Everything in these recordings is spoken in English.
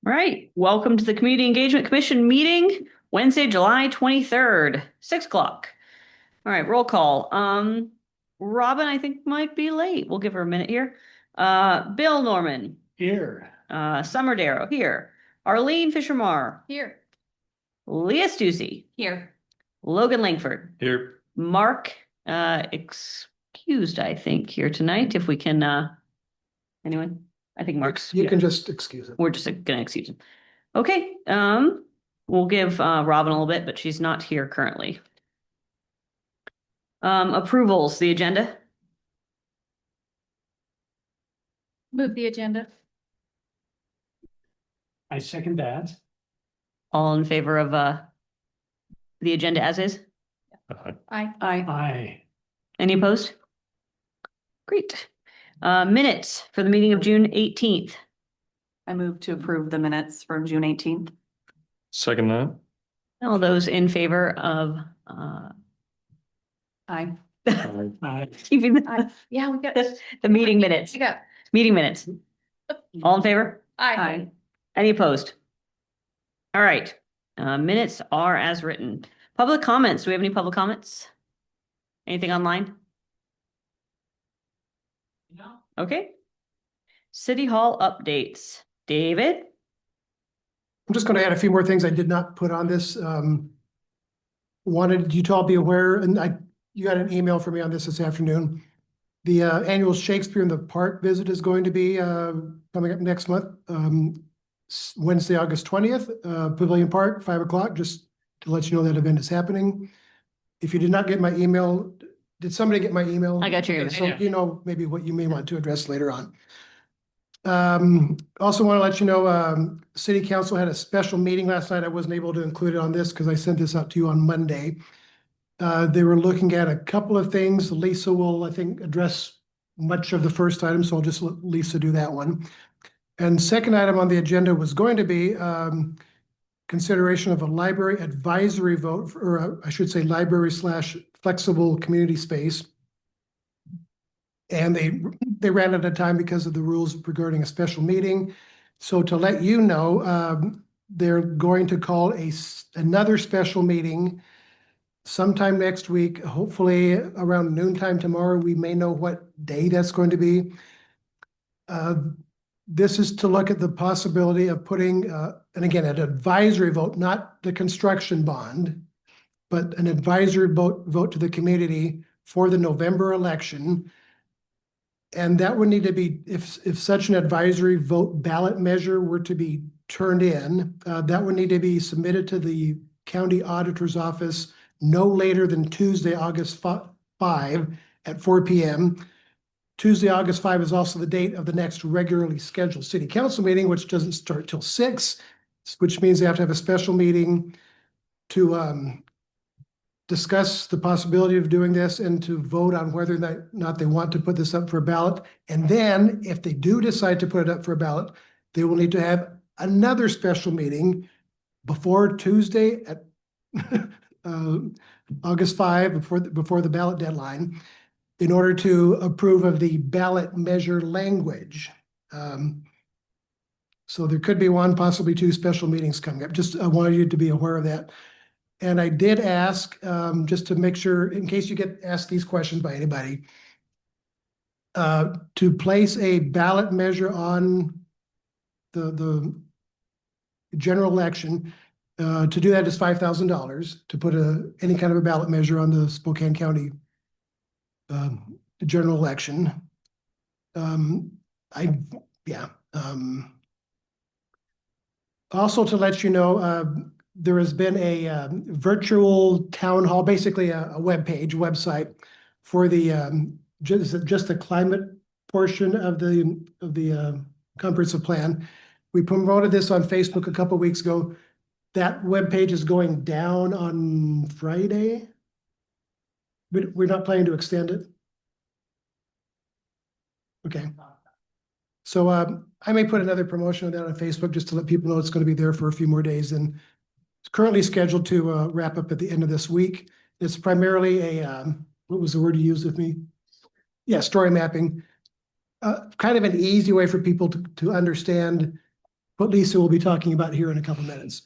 All right, welcome to the Community Engagement Commission meeting, Wednesday, July 23rd, 6 o'clock. All right, roll call. Robin, I think might be late. We'll give her a minute here. Bill Norman. Here. Summer Darrow here. Arlene Fisher-Marr. Here. Leah Stussy. Here. Logan Langford. Here. Mark, excused, I think, here tonight, if we can, anyone? I think Mark's. You can just excuse it. We're just gonna excuse him. Okay, we'll give Robin a little bit, but she's not here currently. Approvals, the agenda. Move the agenda. I second that. All in favor of the agenda as is? Aye. Aye. Any opposed? Great. Minutes for the meeting of June 18th. I move to approve the minutes from June 18th. Second that. All those in favor of Aye. Aye. keeping the Yeah, we got. the meeting minutes. We got. Meeting minutes. All in favor? Aye. Any opposed? All right, minutes are as written. Public comments, do we have any public comments? Anything online? No. Okay. City Hall updates. David? I'm just going to add a few more things I did not put on this. Wanted you to all be aware, and you got an email from me on this afternoon. The annual Shakespeare in the Park visit is going to be coming up next month, Wednesday, August 20th, Pavilion Park, 5 o'clock, just to let you know that event is happening. If you did not get my email, did somebody get my email? I got your email. So you know maybe what you may want to address later on. Also want to let you know, City Council had a special meeting last night. I wasn't able to include it on this because I sent this out to you on Monday. They were looking at a couple of things. Lisa will, I think, address much of the first item, so I'll just let Lisa do that one. And second item on the agenda was going to be consideration of a library advisory vote, or I should say library/flexible community space. And they ran out of time because of the rules regarding a special meeting. So to let you know, they're going to call another special meeting sometime next week, hopefully around noontime tomorrow. We may know what day that's going to be. This is to look at the possibility of putting, and again, an advisory vote, not the construction bond, but an advisory vote to the community for the November election. And that would need to be, if such an advisory vote ballot measure were to be turned in, that would need to be submitted to the county auditor's office no later than Tuesday, August 5 at 4 p.m. Tuesday, August 5 is also the date of the next regularly scheduled city council meeting, which doesn't start till 6, which means they have to have a special meeting to discuss the possibility of doing this and to vote on whether or not they want to put this up for a ballot. And then if they do decide to put it up for a ballot, they will need to have another special meeting before Tuesday at August 5, before the ballot deadline, in order to approve of the ballot measure language. So there could be one, possibly two special meetings coming up. Just I wanted you to be aware of that. And I did ask, just to make sure, in case you get asked these questions by anybody, to place a ballot measure on the general election. To do that is $5,000 to put any kind of a ballot measure on the Spokane County general election. Also to let you know, there has been a virtual town hall, basically a website for the just the climate portion of the comprehensive plan. We promoted this on Facebook a couple of weeks ago. That webpage is going down on Friday, but we're not planning to extend it. Okay. So I may put another promotion on that on Facebook just to let people know it's going to be there for a few more days. And it's currently scheduled to wrap up at the end of this week. It's primarily a, what was the word you used with me? Yeah, story mapping. Kind of an easy way for people to understand what Lisa will be talking about here in a couple minutes.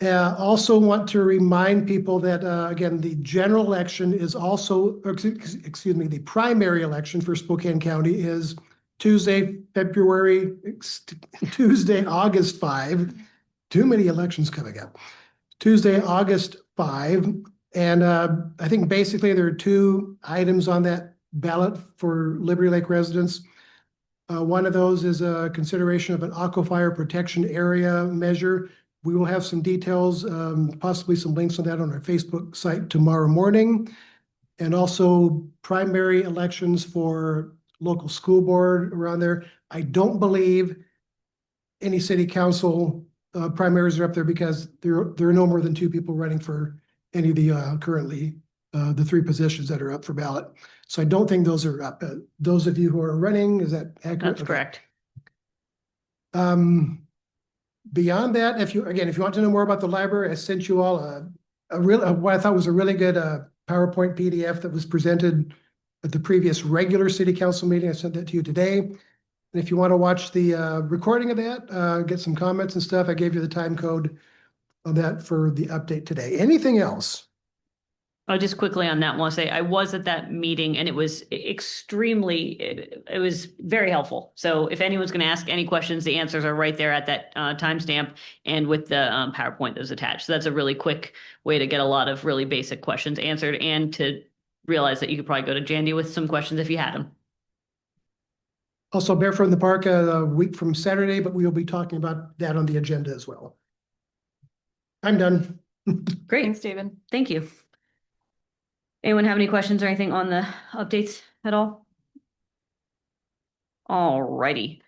Also want to remind people that, again, the general election is also, excuse me, the primary election for Spokane County is Tuesday, August 5. Too many elections coming up. Tuesday, August 5. And I think basically there are two items on that ballot for Liberty Lake residents. One of those is a consideration of an aquifer protection area measure. We will have some details, possibly some links on that on our Facebook site tomorrow morning. And also primary elections for local school board around there. I don't believe any city council primaries are up there because there are no more than two people running for any of the currently the three positions that are up for ballot. So I don't think those are up. Those of you who are running, is that accurate? That's correct. Beyond that, if you want to know more about the library, I sent you all what I thought was a really good PowerPoint PDF that was presented at the previous regular city council meeting. I sent that to you today. And if you want to watch the recording of that, get some comments and stuff, I gave you the time code on that for the update today. Anything else? Oh, just quickly on that, I want to say I was at that meeting and it was extremely, it was very helpful. So if anyone's going to ask any questions, the answers are right there at that timestamp and with the PowerPoint that was attached. So that's a really quick way to get a lot of really basic questions answered and to realize that you could probably go to Jandy with some questions if you had them. Also, Barefoot in the Park a week from Saturday, but we will be talking about that on the agenda as well. I'm done. Great. Thanks, David. Thank you. Anyone have any questions or anything on the updates at all? All righty.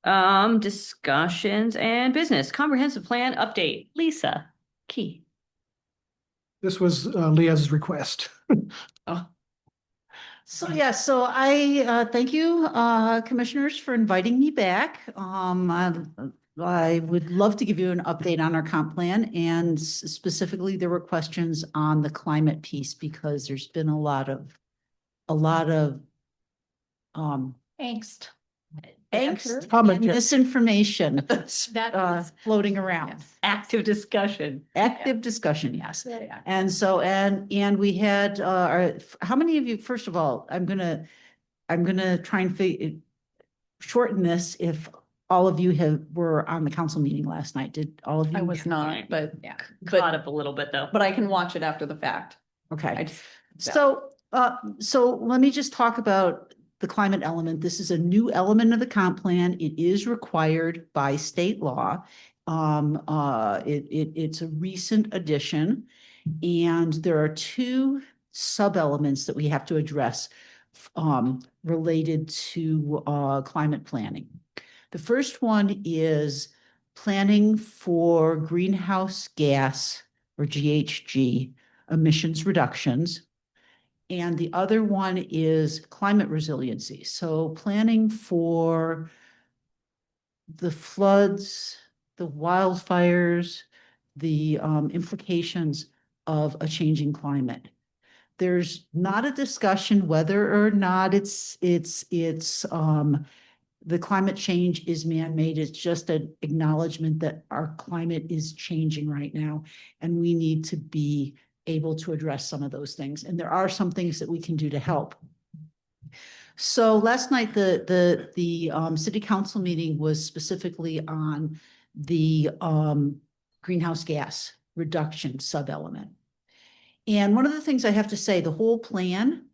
Discussions and business. Comprehensive plan update. Lisa Key. This was Leah's request. So I thank you, commissioners, for inviting me back. I would love to give you an update on our comp plan, and specifically there were questions on the climate piece because there's been a lot of Angst. angst Comment, and yeah. misinformation That is. floating around. Yes. Active discussion. Active discussion, yes. Yeah. And so, and we had, how many of you, first of all, I'm gonna try and shorten this if all of you were on the council meeting last night. Did all of you? I was not, but, Yeah. Caught up a little bit though. but I can watch it after the fact. I Okay. just. So let me just talk about the climate element. This is a new element of the comp plan. It is required by state law. It's a recent addition, and there are two sub-elements that we have to address related to climate planning. The first one is planning for greenhouse gas or GHG emissions reductions. And the other one is climate resiliency. So planning for the floods, the wildfires, the implications of a changing climate. There's not a discussion whether or not the climate change is man-made. It's just an acknowledgement that our climate is changing right now, and we need to be able to address some of those things. And there are some things that we can do to help. So last night, the city council meeting was specifically on the greenhouse gas reduction sub-element. And one of the things I have to say, the whole plan,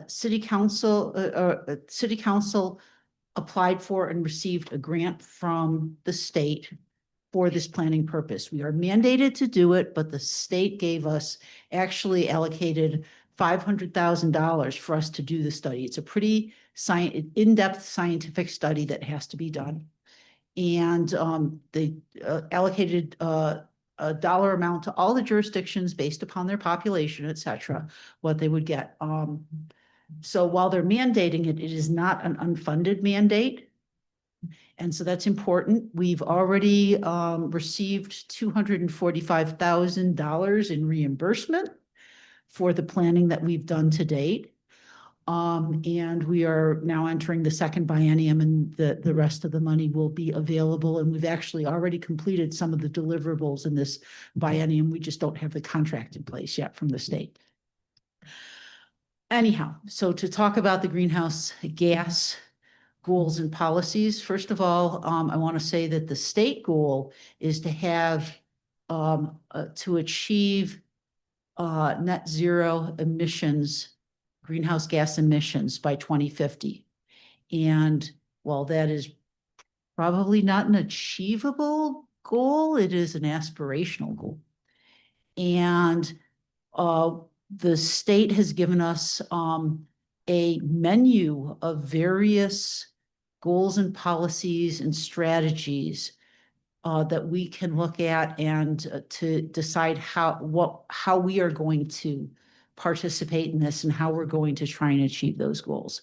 city council applied for and received a grant from the state for this planning purpose. We are mandated to do it, but the state actually allocated $500,000 for us to do the study. It's a pretty in-depth scientific study that has to be done. And they allocated a dollar amount to all the jurisdictions based upon their population, et cetera, what they would get. So while they're mandating it, it is not an unfunded mandate. And so that's important. We've already received $245,000 in reimbursement for the planning that we've done to date. And we are now entering the second biennium, and the rest of the money will be available. And we've actually already completed some of the deliverables in this biennium. We just don't have the contract in place yet from the state. Anyhow, so to talk about the greenhouse gas goals and policies, first of all, I want to say that the state goal is to have to achieve net zero emissions, greenhouse gas emissions by 2050. And while that is probably not an achievable goal, it is an aspirational goal. And the state has given us a menu of various goals and policies and strategies that we can look at and to decide how we are going to participate in this and how we're going to try and achieve those goals.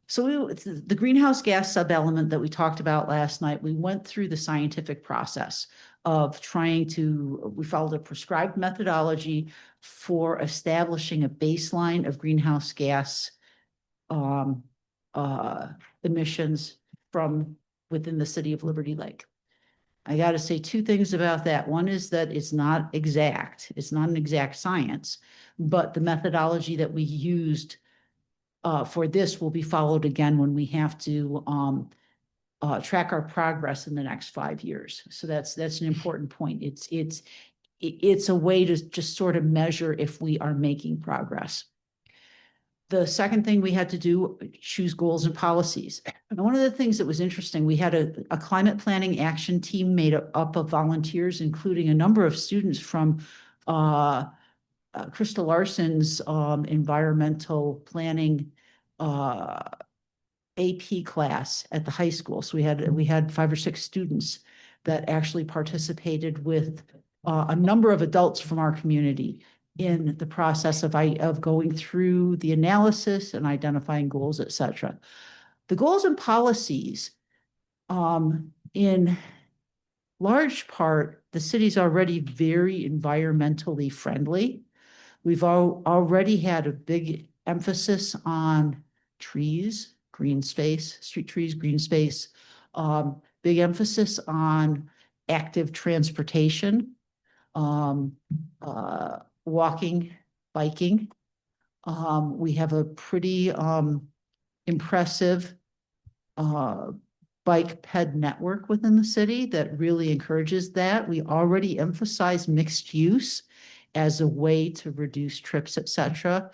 So the greenhouse gas sub-element that we talked about last night, we went through the scientific process of we followed a prescribed methodology for establishing a baseline of greenhouse gas emissions from within the city of Liberty Lake. I got to say two things about that. One is that it's not exact. It's not an exact science, but the methodology that we used for this will be followed again when we have to track our progress in the next 5 years. So that's an important point. It's a way to just sort of measure if we are making progress. The second thing we had to do, choose goals and policies. And one of the things that was interesting, we had a climate planning action team made up of volunteers, including a number of students from Krista Larson's environmental planning AP class at the high school. So we had 5 or 6 students that actually participated with a number of adults from our community in the process of going through the analysis and identifying goals, et cetera. The goals and policies, in large part, the city's already very environmentally friendly. We've already had a big emphasis on trees, green space, street trees, green space, big emphasis on active transportation, walking, biking. We have a pretty impressive bike ped network within the city that really encourages that. We already emphasize mixed use as a way to reduce trips, et cetera.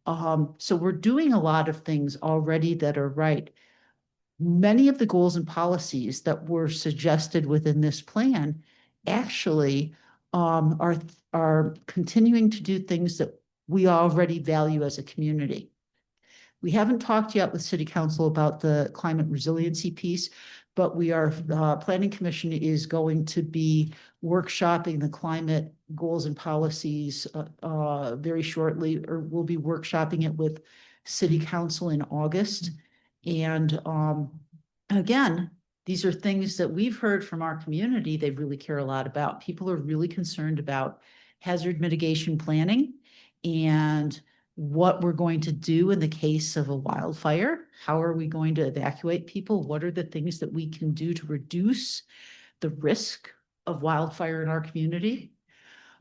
So we're doing a lot of things already that are right. Many of the goals and policies that were suggested within this plan actually are continuing to do things that we already value as a community. We haven't talked yet with City Council about the climate resiliency piece, but Planning Commission is going to be workshopping the climate goals and policies very shortly, or we'll be workshopping it with City Council in August. And again, these are things that we've heard from our community they really care a lot about. People are really concerned about hazard mitigation planning and what we're going to do in the case of a wildfire. How are we going to evacuate people? What are the things that we can do to reduce the risk of wildfire in our community?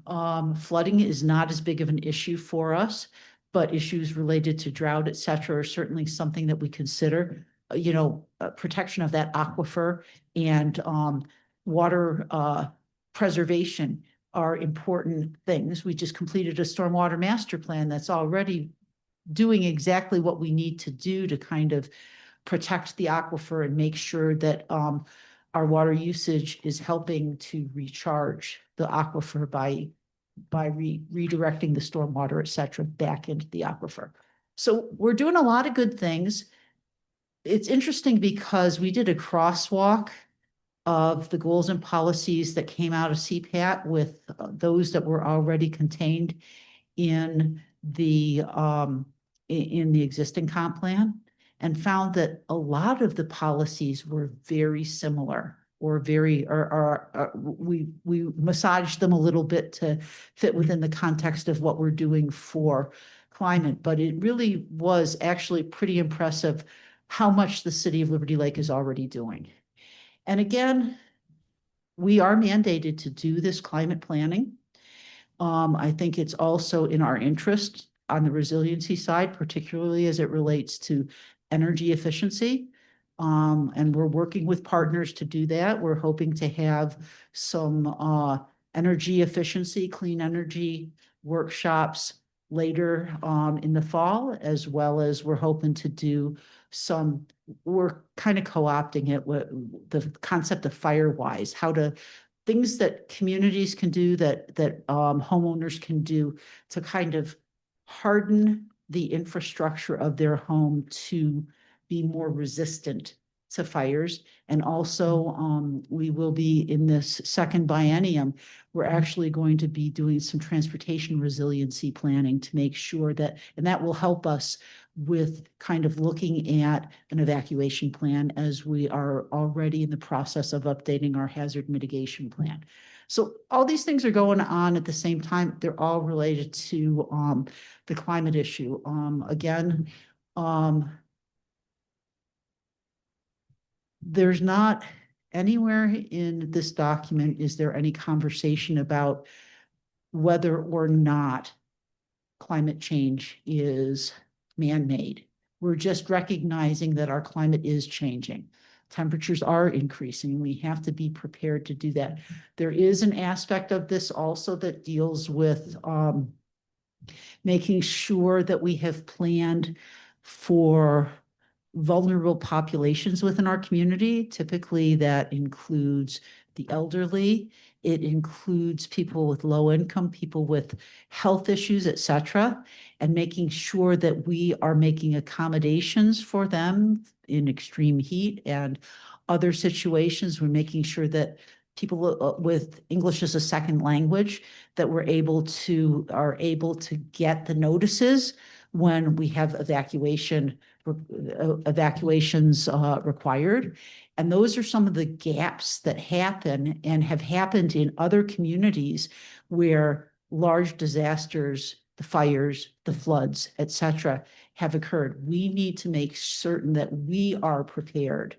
Flooding is not as big of an issue for us, but issues related to drought, et cetera, are certainly something that we consider. Protection of that aquifer and water preservation are important things. We just completed a stormwater master plan that's already doing exactly what we need to do to kind of protect the aquifer and make sure that our water usage is helping to recharge the aquifer by redirecting the stormwater, et cetera, back into the aquifer. So we're doing a lot of good things. It's interesting because we did a crosswalk of the goals and policies that came out of CPAT with those that were already contained in the existing comp plan, and found that a lot of the policies were very similar or we massaged them a little bit to fit within the context of what we're doing for climate, but it really was actually pretty impressive how much the city of Liberty Lake is already doing. And again, we are mandated to do this climate planning. I think it's also in our interest on the resiliency side, particularly as it relates to energy efficiency. And we're working with partners to do that. We're hoping to have some energy efficiency, clean energy workshops later in the fall, as well as we're hoping to do some, we're kind of co-opting it with the concept of Firewise, how to things that communities can do, that homeowners can do to kind of harden the infrastructure of their home to be more resistant to fires. And also, we will be in this second biennium, we're actually going to be doing some transportation resiliency planning to make sure that, and that will help us with kind of looking at an evacuation plan, as we are already in the process of updating our hazard mitigation plan. So all these things are going on at the same time. They're all related to the climate issue. Again, there's not anywhere in this document is there any conversation about whether or not climate change is man-made. We're just recognizing that our climate is changing. Temperatures are increasing. We have to be prepared to do that. There is an aspect of this also that deals with making sure that we have planned for vulnerable populations within our community. Typically, that includes the elderly. It includes people with low income, people with health issues, et cetera, and making sure that we are making accommodations for them in extreme heat and other situations. We're making sure that people with English as a second language, that are able to get the notices when we have evacuations required. And those are some of the gaps that happen and have happened in other communities where large disasters, the fires, the floods, et cetera, have occurred. We need to make certain that we are prepared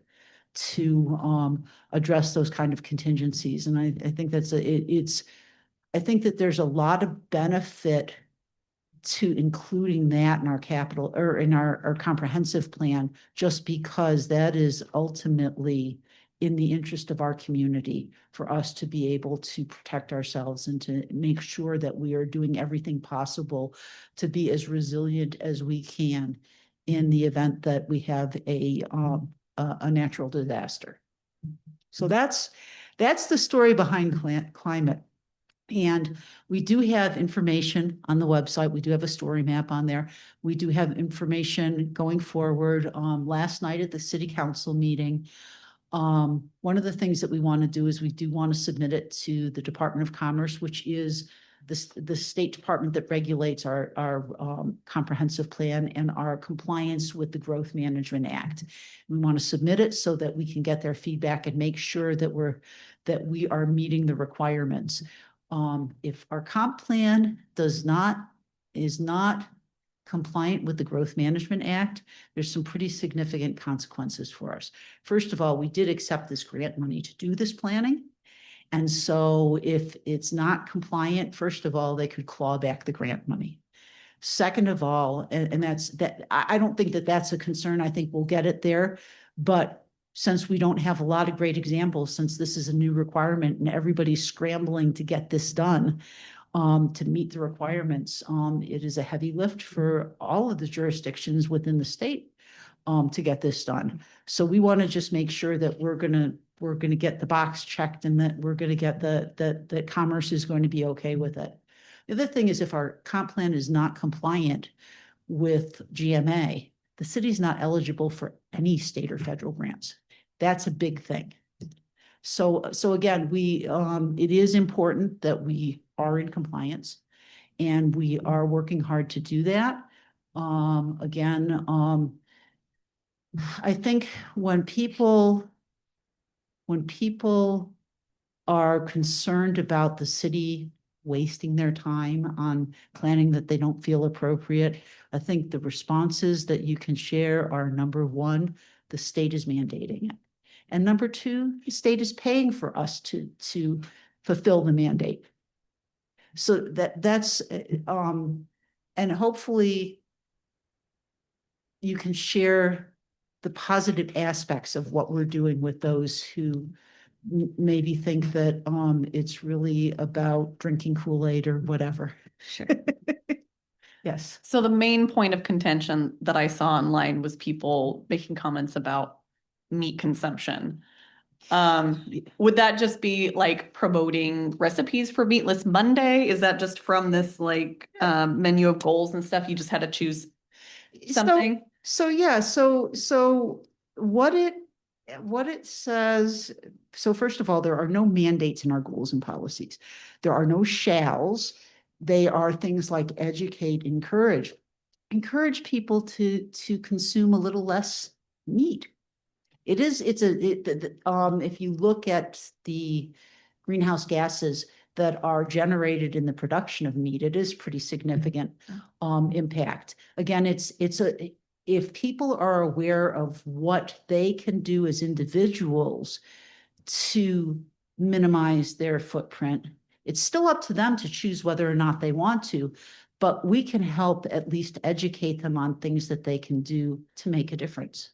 to address those kind of contingencies. And I think that's I think that there's a lot of benefit to including that in our capital or in our comprehensive plan, just because that is ultimately in the interest of our community for us to be able to protect ourselves and to make sure that we are doing everything possible to be as resilient as we can in the event that we have a natural disaster. So that's the story behind climate. And we do have information on the website. We do have a story map on there. We do have information going forward. Last night at the city council meeting, one of the things that we want to do is we do want to submit it to the Department of Commerce, which is the state department that regulates our comprehensive plan and our compliance with the Growth Management Act. We want to submit it so that we can get their feedback and make sure that we are meeting the requirements. If our comp plan is not compliant with the Growth Management Act, there's some pretty significant consequences for us. First of all, we did accept this grant money to do this planning. And so if it's not compliant, first of all, they could claw back the grant money. Second of all, and I don't think that that's a concern. I think we'll get it there. But since we don't have a lot of great examples, since this is a new requirement and everybody's scrambling to get this done, to meet the requirements, it is a heavy lift for all of the jurisdictions within the state to get this done. So we want to just make sure that we're gonna get the box checked and that we're gonna get that Commerce is going to be okay with it. The other thing is, if our comp plan is not compliant with GMA, the city's not eligible for any state or federal grants. That's a big thing. So again, it is important that we are in compliance, and we are working hard to do that. Again, I think when people are concerned about the city wasting their time on planning that they don't feel appropriate. I think the responses that you can share are, number one, the state is mandating it. And number two, the state is paying for us to fulfill the mandate. So that's and hopefully you can share the positive aspects of what we're doing with those who maybe think that it's really about drinking Kool-Aid or whatever. Sure. Yes. So the main point of contention that I saw online was people making comments about meat consumption. Would that just be like promoting recipes for Meatless Monday? Is that just from this like menu of goals and stuff? You just had to choose something? So what it says, so first of all, there are no mandates in our goals and policies. There are no shalls. They are things like educate, encourage people to consume a little less meat. If you look at the greenhouse gases that are generated in the production of meat, it is pretty significant impact. Again, if people are aware of what they can do as individuals to minimize their footprint, it's still up to them to choose whether or not they want to, but we can help at least educate them on things that they can do to make a difference.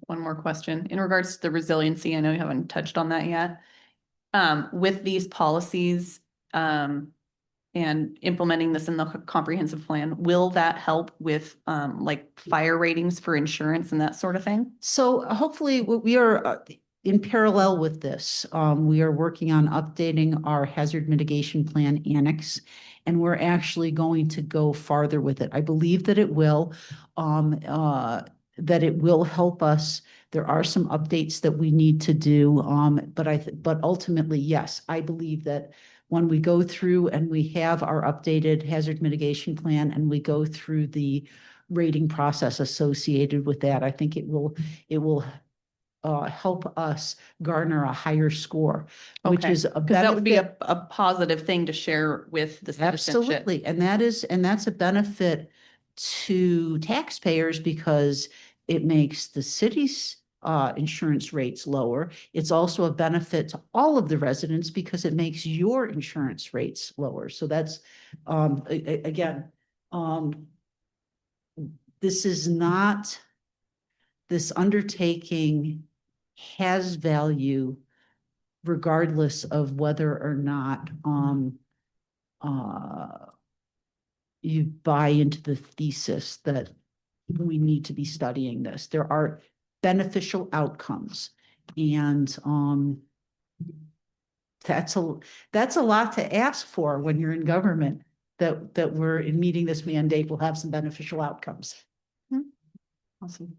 One more question. In regards to the resiliency, I know you haven't touched on that yet. With these policies and implementing this in the comprehensive plan, will that help with like fire ratings for insurance and that sort of thing? So hopefully we are in parallel with this. We are working on updating our hazard mitigation plan annex, and we're actually going to go farther with it. I believe that it will. That it will help us. There are some updates that we need to do, but ultimately, yes, I believe that when we go through and we have our updated hazard mitigation plan and we go through the rating process associated with that, I think it will help us garner a higher score, which Okay. is a Because that would be benefit. a positive thing to share with the citizenship. Absolutely. And that's a benefit to taxpayers because it makes the city's insurance rates lower. It's also a benefit to all of the residents because it makes your insurance rates lower. So that's, again, this undertaking has value regardless of whether or not you buy into the thesis that we need to be studying this. There are beneficial outcomes, and that's a lot to ask for when you're in government, that we're in meeting this mandate will have some beneficial outcomes. Awesome.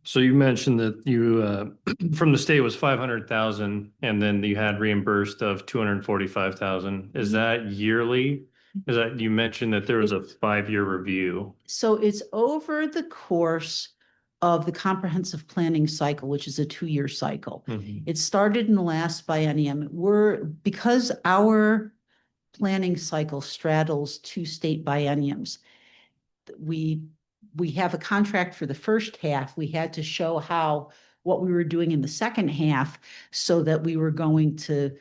So you mentioned that you, from the state was 500,000 and then you had reimbursed of 245,000. Is that yearly? You mentioned that there was a 5-year review. So it's over the course of the comprehensive planning cycle, which is a 2-year cycle. Mhm. It started in the last biennium. Because our planning cycle straddles 2 state bienniums, we have a contract for the first half. We had to show what we were doing in the second half so that we were going to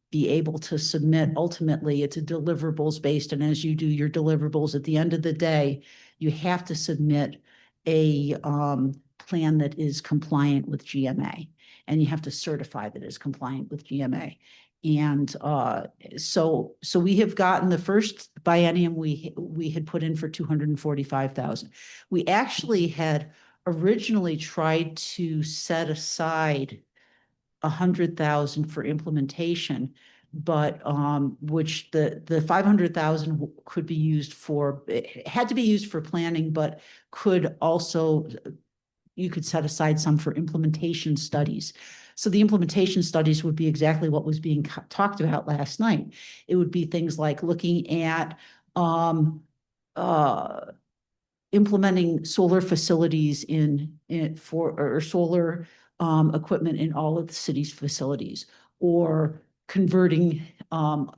be able to submit. Ultimately, it's a deliverables based, and as you do your deliverables at the end of the day, you have to submit a plan that is compliant with GMA, and you have to certify that it's compliant with GMA. And so we have gotten the first biennium we had put in for 245,000. We actually had originally tried to set aside 100,000 for implementation, but which the 500,000 could be used for, it had to be used for planning, but could also, you could set aside some for implementation studies. So the implementation studies would be exactly what was being talked about last night. It would be things like looking at implementing solar facilities or solar equipment in all of the city's facilities, or converting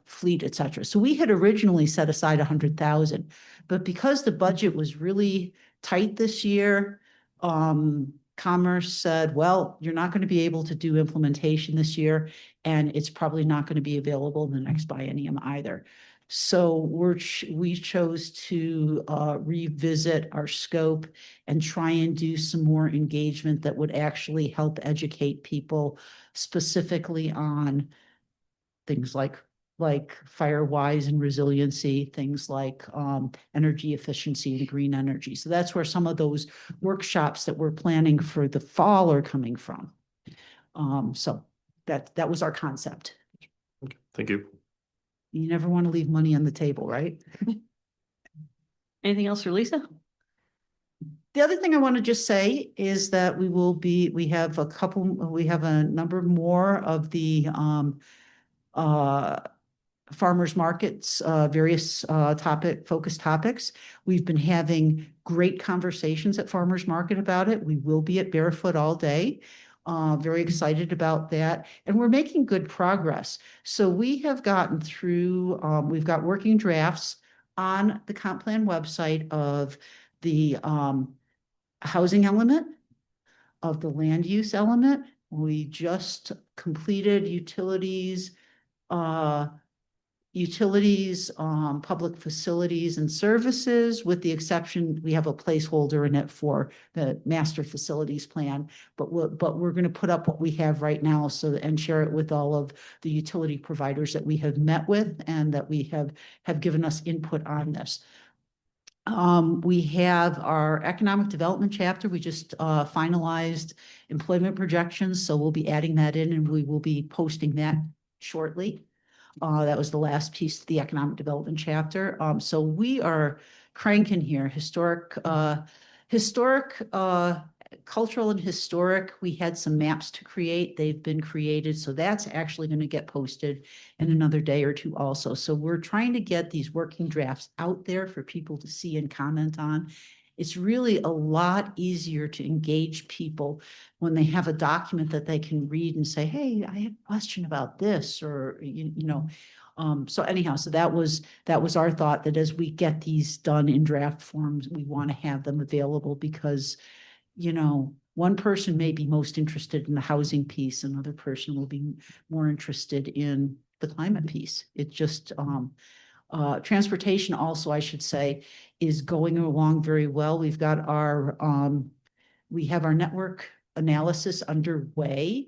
fleet, et cetera. So we had originally set aside 100,000, but because the budget was really tight this year, Commerce said, well, you're not going to be able to do implementation this year, and it's probably not going to be available in the next biennium either. So we chose to revisit our scope and try and do some more engagement that would actually help educate people specifically on things like FireWise and resiliency, things like energy efficiency and green energy. So that's where some of those workshops that we're planning for the fall are coming from. So that was our concept. Thank you. You never want to leave money on the table, right? Anything else for Lisa? The other thing I want to just say is that we have a number more of the farmers markets, various focused topics. We've been having great conversations at farmers market about it. We will be at Barefoot all day. Very excited about that. And we're making good progress. So we have gotten through, we've got working drafts on the comp plan website of the housing element, of the land use element. We just completed utilities, public facilities and services, with the exception, we have a placeholder in it for the master facilities plan, but we're going to put up what we have right now and share it with all of the utility providers that we have met with and that we have given us input on this. We have our economic development chapter. We just finalized employment projections, so we'll be adding that in and we will be posting that shortly. That was the last piece of the economic development chapter. So we are cranking here. Historic, cultural and historic. We had some maps to create. They've been created. So that's actually going to get posted in another day or two also. So we're trying to get these working drafts out there for people to see and comment on. It's really a lot easier to engage people when they have a document that they can read and say, hey, I have a question about this, or, so anyhow, so that was our thought, that as we get these done in draft forms, we want to have them available because, one person may be most interested in the housing piece, another person will be more interested in the climate piece. It just, transportation also, I should say, is going along very well. We have our network analysis underway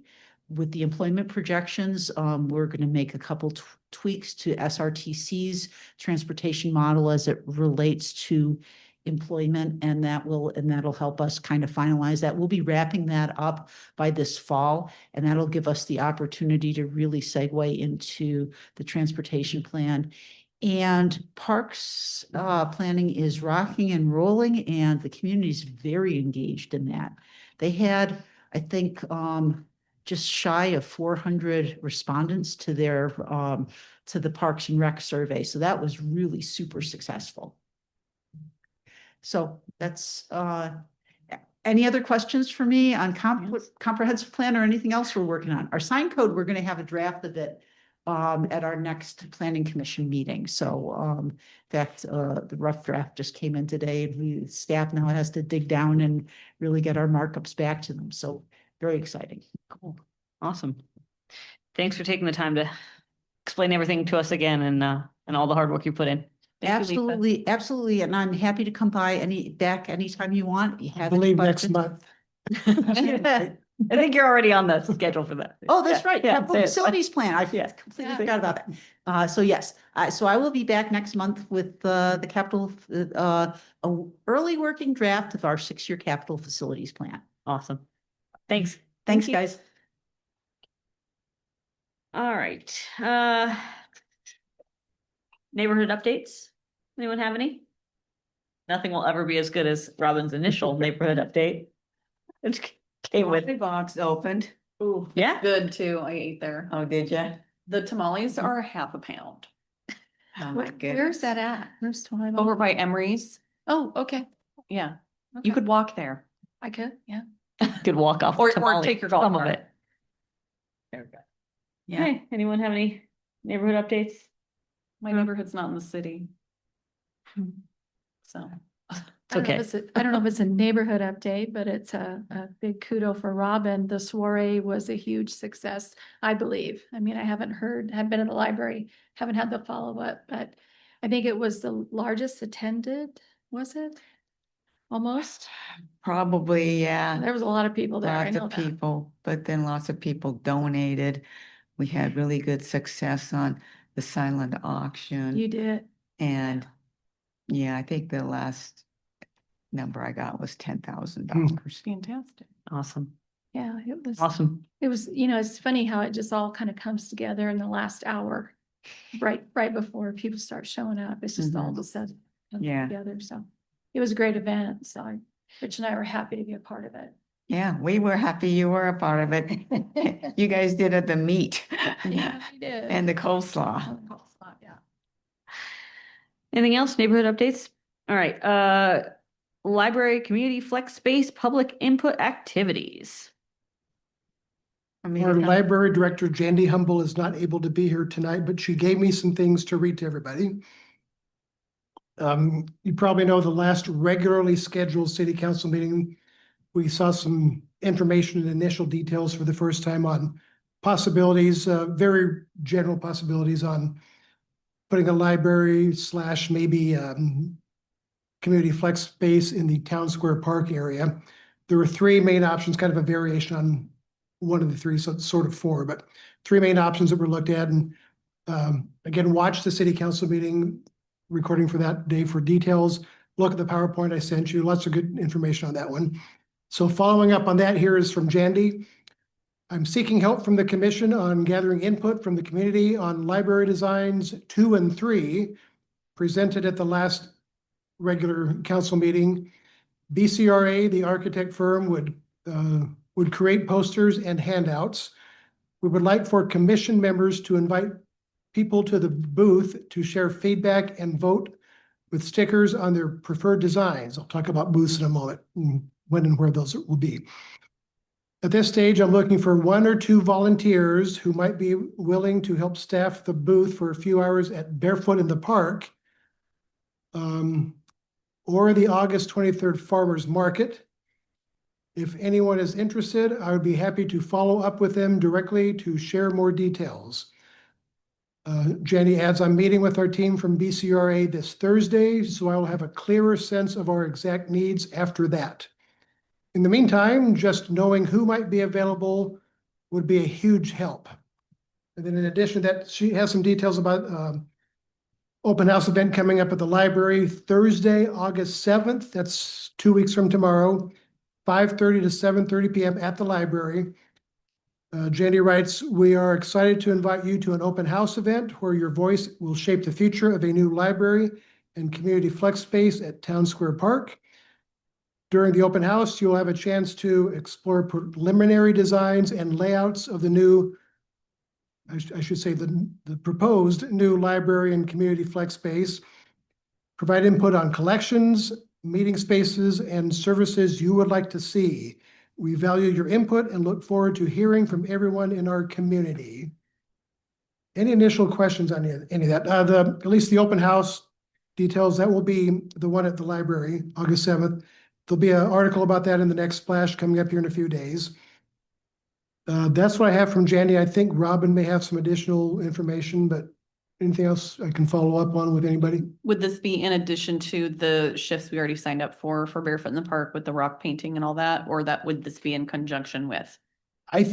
with the employment projections. We're going to make a couple tweaks to SRTC's transportation model as it relates to employment, and that'll help us kind of finalize that. We'll be wrapping that up by this fall, and that'll give us the opportunity to really segue into the transportation plan. And parks planning is rocking and rolling, and the community is very engaged in that. They had, I think, just shy of 400 respondents to the Parks and Rec survey. So that was really super successful. So that's, any other questions for me on comprehensive plan or anything else we're working on? Our sign code, we're going to have a draft of it at our next planning commission meeting. So in fact, the rough draft just came in today, and staff now has to dig down and really get our markups back to them. So very exciting. Cool. Awesome. Thanks for taking the time to explain everything to us again, and all the hard work you put in. Thank you, Lisa. Absolutely. And I'm happy to come by back anytime you want. You I have believe next month. I think you're already on the schedule for that. Oh, that's right. Yeah, Capital facilities plan. I Yeah. completely forgot about that. So yes, so I will be back next month with the capital, early working draft of our 6-year capital facilities plan. Awesome. Thanks. Thanks, you. guys. All right. Neighborhood updates. Anyone have any? Nothing will ever be as good as Robin's initial neighborhood update. It came with. Coffee box opened. Ooh, Yeah. good too. I ate there. Oh, did you? The tamales are a half a pound. Oh my goodness. Where's that at? Where's Twilight? Over by Emery's. Oh, okay. Yeah, Okay. you could walk there. I could, yeah. Could walk off. Or tamale, take your golf some of cart. it. There we go. Yeah. Okay, anyone have any neighborhood updates? My neighborhood's not in the city. So. I don't know if Okay. it's I don't know if it's a neighborhood update, but it's a big kudo for Robin. The soiree was a huge success, I believe. I mean, I haven't been in the library, haven't had the follow-up, but I think it was the largest attended, was it? Almost. Probably, yeah. There was a lot of people there. I Lots know of that. people, but then lots of people donated. We had really good success on the silent auction. You did. And yeah, I think the last number I got was $10,000. Fantastic. Awesome, Yeah, it was. awesome. It was, it's funny how it just all kind of comes together in the last hour, right before people start showing up. It's just all of a sudden comes Yeah. together. So it was a great event. So Rich and I were happy to be a part of it. Yeah, we were happy you were a part of it. You guys did the meat. Yeah, we did. And the coleslaw. Oh, the coleslaw, yeah. Anything else? Neighborhood updates? All right, library, community, flex space, public input activities. Our library director, Jandy Humble, is not able to be here tonight, but she gave me some things to read to everybody. You probably know the last regularly scheduled city council meeting, we saw some information and initial details for the first time on possibilities, very general possibilities on putting a library / maybe community flex space in the Town Square Park area. There were three main options, kind of a variation on one of the three, so it's sort of four, but three main options that were looked at. And again, watch the city council meeting recording for that day for details. Look at the PowerPoint I sent you. Lots of good information on that one. So following up on that, here is from Jandy. I'm seeking help from the commission on gathering input from the community on library designs 2 and 3 presented at the last regular council meeting. BCRA, the architect firm, would create posters and handouts. We would like for commission members to invite people to the booth to share feedback and vote with stickers on their preferred designs. I'll talk about booths in a moment, when and where those will be. At this stage, I'm looking for 1 or 2 volunteers who might be willing to help staff the booth for a few hours at Barefoot in the Park, or the August 23rd Farmers Market. If anyone is interested, I would be happy to follow up with them directly to share more details. Jenny adds, I'm meeting with our team from BCRA this Thursday, so I will have a clearer sense of our exact needs after that. In the meantime, just knowing who might be available would be a huge help. And then in addition to that, she has some details about open house event coming up at the library Thursday, August 7th. That's 2 weeks from tomorrow, 5:30 to 7:30 p.m. at the library. Jenny writes, we are excited to invite you to an open house event where your voice will shape the future of a new library and community flex space at Town Square Park. During the open house, you'll have a chance to explore preliminary designs and layouts of the new, I should say the proposed new library and community flex space, provide input on collections, meeting spaces, and services you would like to see. We value your input and look forward to hearing from everyone in our community. Any initial questions on any of that? At least the open house details, that will be the one at the library, August 7th. There'll be an article about that in the next splash coming up here in a few days. That's what I have from Jandy. I think Robin may have some additional information, but anything else I can follow up on with anybody? Would this be in addition to the shifts we already signed up for Barefoot in the Park with the rock painting and all that, or would this be in conjunction with? I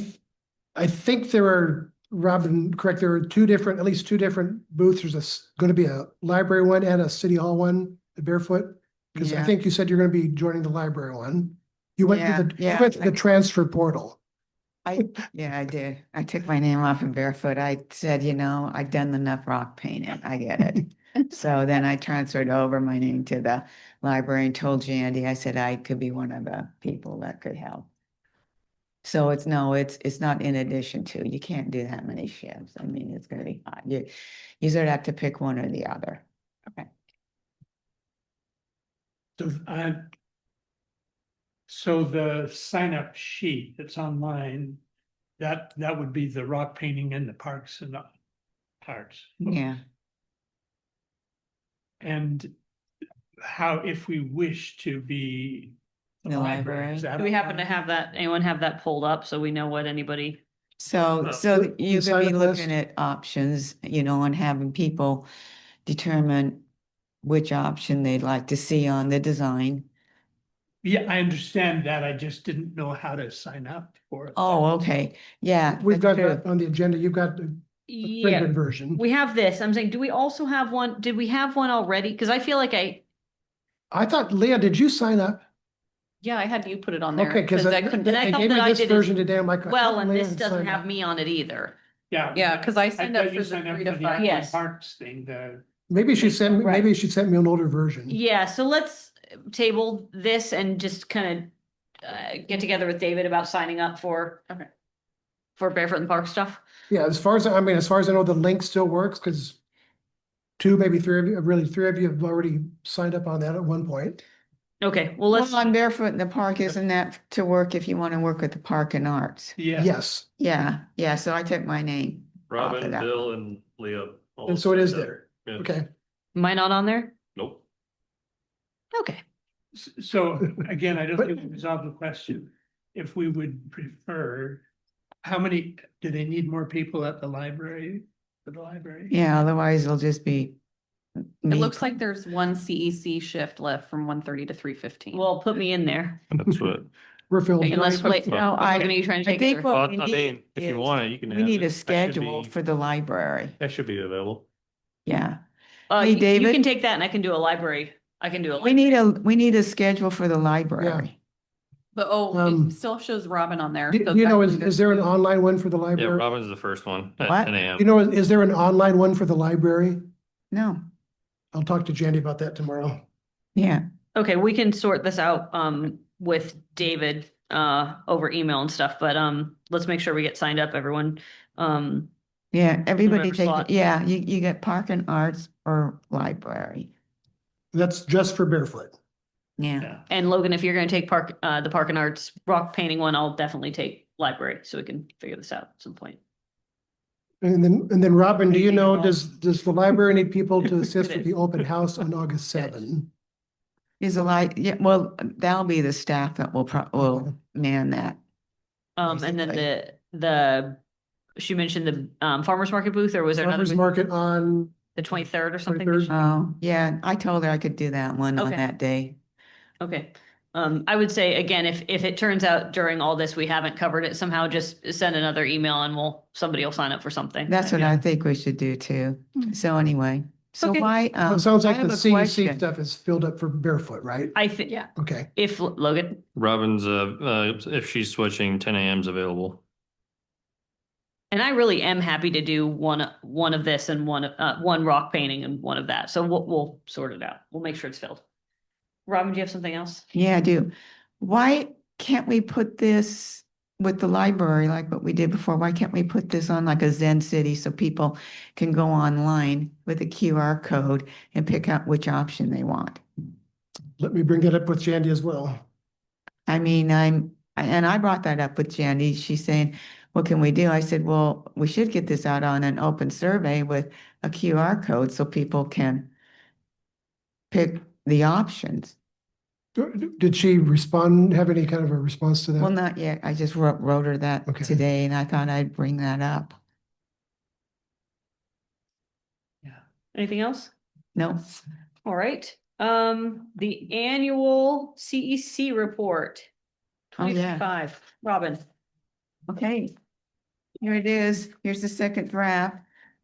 think there are, Robin, correct, there are at least two different booths. There's going to be a library one and a city hall one at Barefoot. Because I Yeah. think you said you're going to be joining the library one. You went to Yeah, you went to the transfer portal. Yeah, I did. I took my name off of Barefoot. I said, I've done enough rock painting. I get it. So then I transferred over my name to the library and told Jandy, I said I could be one of the people that could help. So it's not in addition to, you can't do that many shifts. I mean, it's gonna be hard. You sort of have to pick one or the other. Okay. So the sign up sheet that's online, that would be the rock painting and the parks and parts. Yeah, And how, if we wish to be. The library. is that Do we happen to on? have that, anyone have that pulled up so we know what anybody? so, So you could sign be up looking list. at options, you know, and having people determine which option they'd like to see on the design. Yeah, I understand that. I just didn't know how to sign up for it. Oh, okay, yeah. We've got that's that true. on the agenda. You've got the Yeah, printed version. we have this. I'm saying, do we also have one? Did we have one already? Because I feel like I thought, Leah, did you sign up? Yeah, I had you put it on there. Okay, because I couldn't, and I they thought gave me that I this did as version today. I'm like. I well, thought and Leah this had doesn't signed have up. me on it either. Yeah. yeah, because I I signed up thought you for the signed up 3 for to the 5. Aqua Yes. Parks thing, the. Maybe she sent me, Right. maybe she sent me an older version. Yeah, so let's table this and just kind of get together with David about signing up for Okay. for Barefoot in the Park stuff. Yeah, as far as I know, the link still works because two, maybe three of you, really three of you have already signed up on that at one point. Okay, well, let's, Well, on Barefoot in the Park, isn't that to work if you want to work with the Park and Arts? Yeah. Yes, Yeah, yeah, so I took my name. off of Robin, that. Bill and Leo. all and so it is signed up. there. Yeah. Okay. am I not on there? Nope. Okay. So again, I don't think we resolved the question. If we would prefer, how many, do they need more people at the library? For the library? Yeah, otherwise it'll just be. It me. looks like there's one CEC shift left from 1:30 to 3:15. Well, put me in there. That's what. We're filled. Unless, wait, No, are you trying to I take think it? Or? what Well, we I need mean, if you is- want it, you can. We have need it. a That should schedule be- for the library. That should be available. Yeah, You Hey, can David? take that and I can do a library. I can do a. we need a schedule for the library. But Um, it still shows Robin on there. Do so you know, technically is there an there's- online one for the Yeah, library? Robin's the first one at What? 10 a.m. You know, is there an online one for the library? No, I'll talk to Jandy about that tomorrow. yeah, Okay, we can sort this out with David over email and stuff, but let's make sure we get signed up, everyone. yeah, everybody November take, slot. yeah, you get Park and Arts or library. That's just for Barefoot. Yeah, Yeah. And Logan, if you're gonna take the Park and Arts rock painting one, I'll definitely take library, so we can figure this out at some point. And then Robin, do you Thinking know, about- does the library need people to assist It with the is. open house on August 7? is a yeah, well, that'll be the staff that will man that. And then Basically. she mentioned the farmer's market booth, or was there another Farmers booth? market on, The 23rd or something? 23rd. Oh, yeah, I told her I could do that one on Okay. that day. Okay. I would say, again, if it turns out during all this, we haven't covered it somehow, just send another email and somebody will sign up for something. That's what I think we should do too. So anyway, so Okay. why? it sounds I like the have a CEC question. stuff is filled up for Barefoot, right? I think, Yeah. Okay. if Logan, Robin's, if she's switching, 10 a.m. is available. and I really am happy to do one of this and one rock painting and one of that. So we'll sort it out. We'll make sure it's filled. Robin, do you have something else? Yeah, I do. Why can't we put this with the library like what we did before? Why can't we put this on like a Zen City so people can go online with a QR code and pick out which option they want? Let me bring that up with Jandy as well. I mean, I brought that up with Jandy. She's saying, what can we do? I said, well, we should get this out on an open survey with a QR code so people can pick the options. Did she respond, have any kind of a response to Well, that? not yet. I just wrote her that Okay. today and I thought I'd bring that up. Anything else? No, All right. The annual CEC report. Oh, yeah. 2025. Robin. okay. Here it is. Here's the second draft.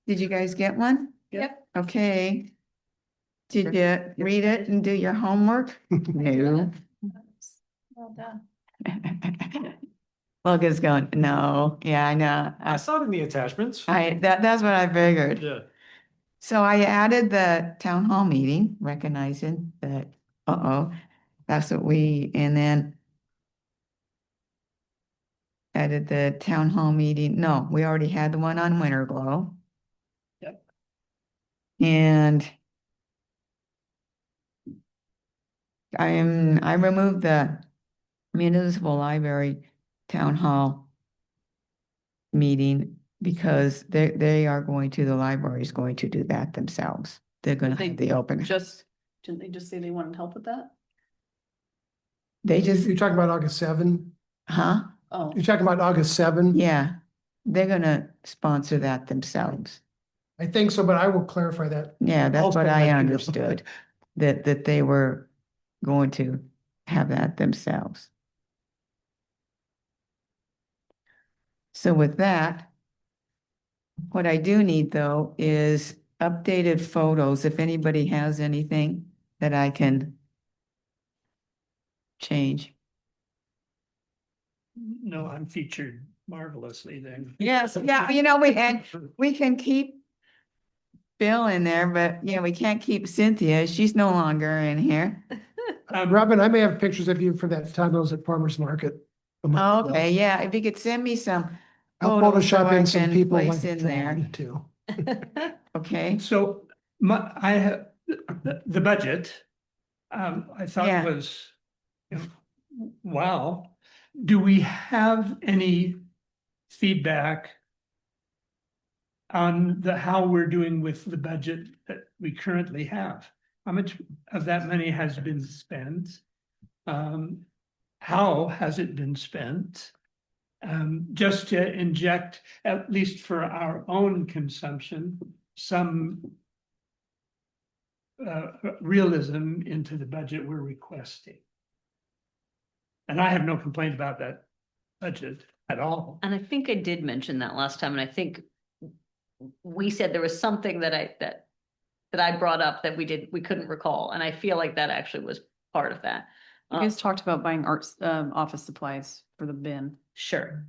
Did you guys get one? Yep. Okay. Did you read it and do your homework? No. Well done. Logan's going, no, yeah, I know. I saw it in the attachments. That's what I figured. Yeah. So I added the town hall meeting, recognizing that, that's what and then added the town hall meeting. No, we already had the one on Winter Glow. Yep. And I removed the municipal library town hall meeting because they are going to, the library is going to do that themselves. They're gonna They have the open. Didn't they just say they wanted help with that? They just, You're talking about August 7? huh? Oh, You're talking about August 7? Yeah, they're gonna sponsor that themselves. I think so, but I will clarify that. Yeah, that's Also what let I you know. understood, that they were going to have that themselves. So with that, what I do need though is updated photos, if anybody has anything that I can change. No, I'm featured marvelously then. Yes, yeah, we can keep Bill in there, but we can't keep Cynthia. She's no longer in here. Robin, I may have pictures of you from that time I was at Farmer's Market. a month ago. Okay, yeah, if you could send me some I'll photos so Photoshop I in some can people place like in there. that too. Okay, So I have the budget, I thought Yeah. was, wow. Do we have any feedback on how we're doing with the budget that we currently have? How much of that money has been spent? How has it been spent? Just to inject, at least for our own consumption, some realism into the budget we're requesting. And I have no complaint about that budget at all. And I think I did mention that last time, and I think we said there was something that I brought up that we couldn't recall, and I feel like that actually was part of that. you guys talked about buying office supplies for the bin. Sure.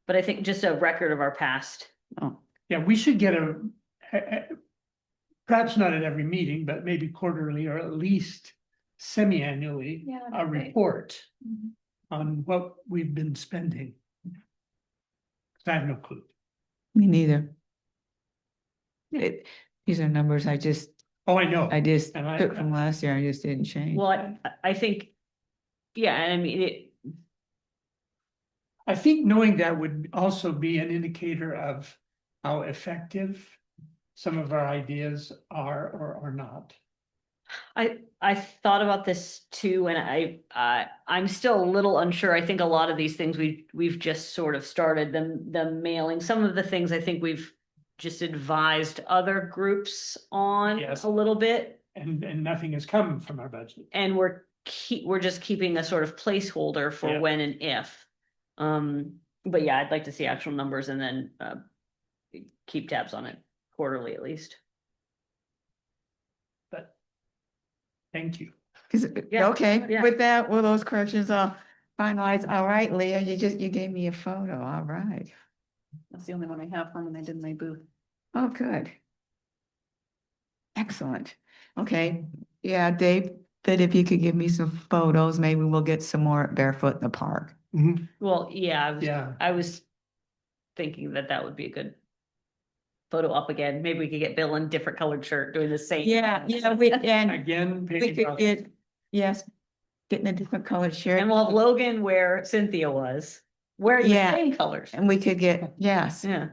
But I think just a record of our past. Oh, Yeah, we should get perhaps not at every meeting, but maybe quarterly or at least semi-annually, Yeah, a that'd be great. report Mhm. on what we've been spending. 'Cause I have no clue. me neither. These are numbers I just Oh, I know. And took from last year, I just didn't change. Well, I think, yeah, and I mean, I think knowing that would also be an indicator of how effective some of our ideas are or are not. I thought about this too, and I'm still a little unsure. I think a lot of these things we've just sort of started the mailing. Some of the things I think we've just advised other groups on Yes. a little bit, And nothing has come from our budget. and we're just keeping a sort of placeholder for Yeah. when and if. But yeah, I'd like to see actual numbers and then keep tabs on it quarterly at least. But thank you. Yeah, Okay, yeah. with that, will those corrections all finalized? All right, Leah, you gave me a photo. All right. that's the only one I have from when I did my booth. Oh, good. Excellent. Okay, yeah, Dave, that if you could give me some photos, maybe we'll get some more barefoot in the park. Mhm. Well, yeah, Yeah. I was thinking that would be a good photo up again. Maybe we could get Bill in different colored shirt doing the same. And Again, we Peggy could Ross. get, yes, getting a different colored shirt. And we'll have Logan where Cynthia was, wearing the Yeah. same colors. And we could get, yes, Yeah.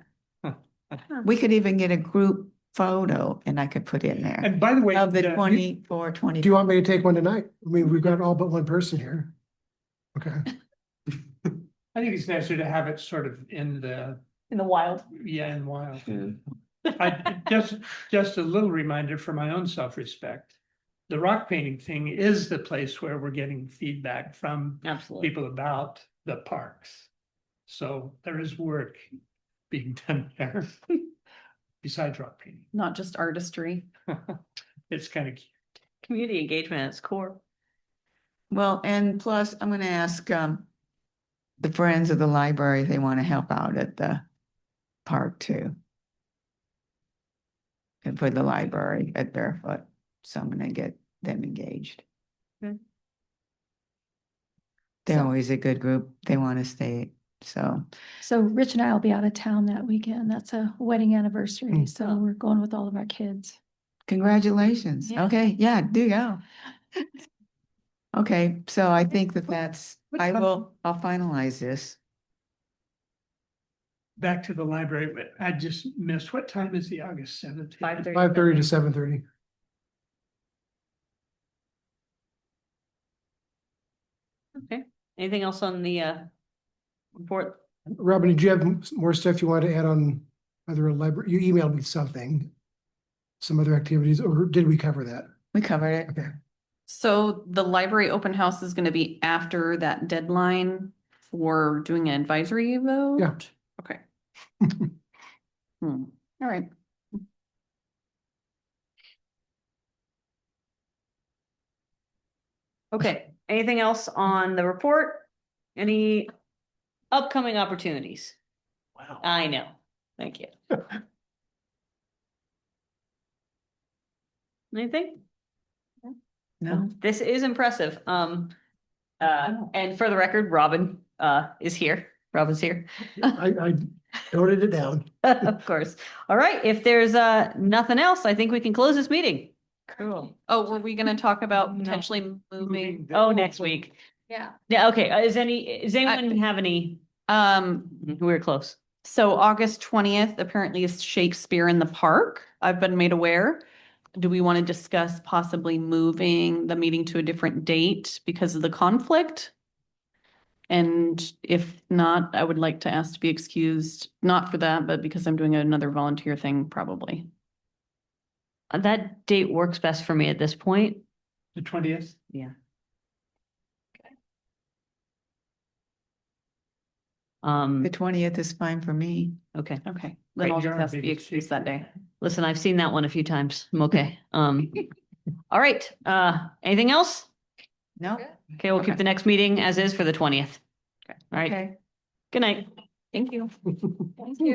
we could even get a group photo and I could put in there And by the way. of the you- 24, 20. Do you want me to take one tonight? I mean, we've got all but one person here. Okay. I think it's nicer to have it sort of in the, In the wild. yeah, in wild. I just a little reminder for my own self-respect. The rock painting thing is the place where we're getting feedback from Absolutely. people about the parks. So there is work being done there besides rock painting. Not just artistry. It's kind of cute. Community engagement at its core. Well, and plus I'm gonna ask the friends of the library if they want to help out at the park too. And for the library at Barefoot, so I'm gonna get them engaged. Okay. They're So- always a good group. They want to stay, so. So Rich and I will be out of town that weekend. That's a wedding anniversary, Mm. so we're going with all of our kids. Congratulations. Yeah. Okay, yeah, do go. Okay, so I think that's, What I'll time- finalize this. back to the library, but I just missed, what time is the August 7th? 5:30. 5:30 to 7:30. Okay, anything else on the report? Robin, did you have more stuff you wanted to add on either a library? You emailed me something, some other activities, or did we cover that? We covered it. Okay. So the library open house is gonna be after that deadline for doing an advisory vote? Yeah. Okay. All right. Okay, anything else on the report? Any upcoming opportunities? Wow. I know, thank you. Anything? No, This is impressive. And for the record, Robin, is here. Robin's here. I noted it down. Of course. All right, if there's, nothing else, I think we can close this meeting. Cool. Oh, were we gonna talk about No. potentially moving? Oh, next week. Yeah. Yeah, okay, does anyone have any, we're close. So August 20th apparently is Shakespeare in the Park. I've been made aware. Do we want to discuss possibly moving the meeting to a different date because of the conflict? And if not, I would like to ask to be excused, not for that, but because I'm doing another volunteer thing probably. That date works best for me at this point. The 20th? Yeah. the 20th is fine for me. Okay. Okay, Right, then I'll you're just on have to be big excused that day. Listen, I've seen that one a few times. I'm okay. All right, anything else? No? Okay, we'll keep Okay. the next meeting as is for the 20th. Okay. All right, Okay. good night. Thank you. Thank you.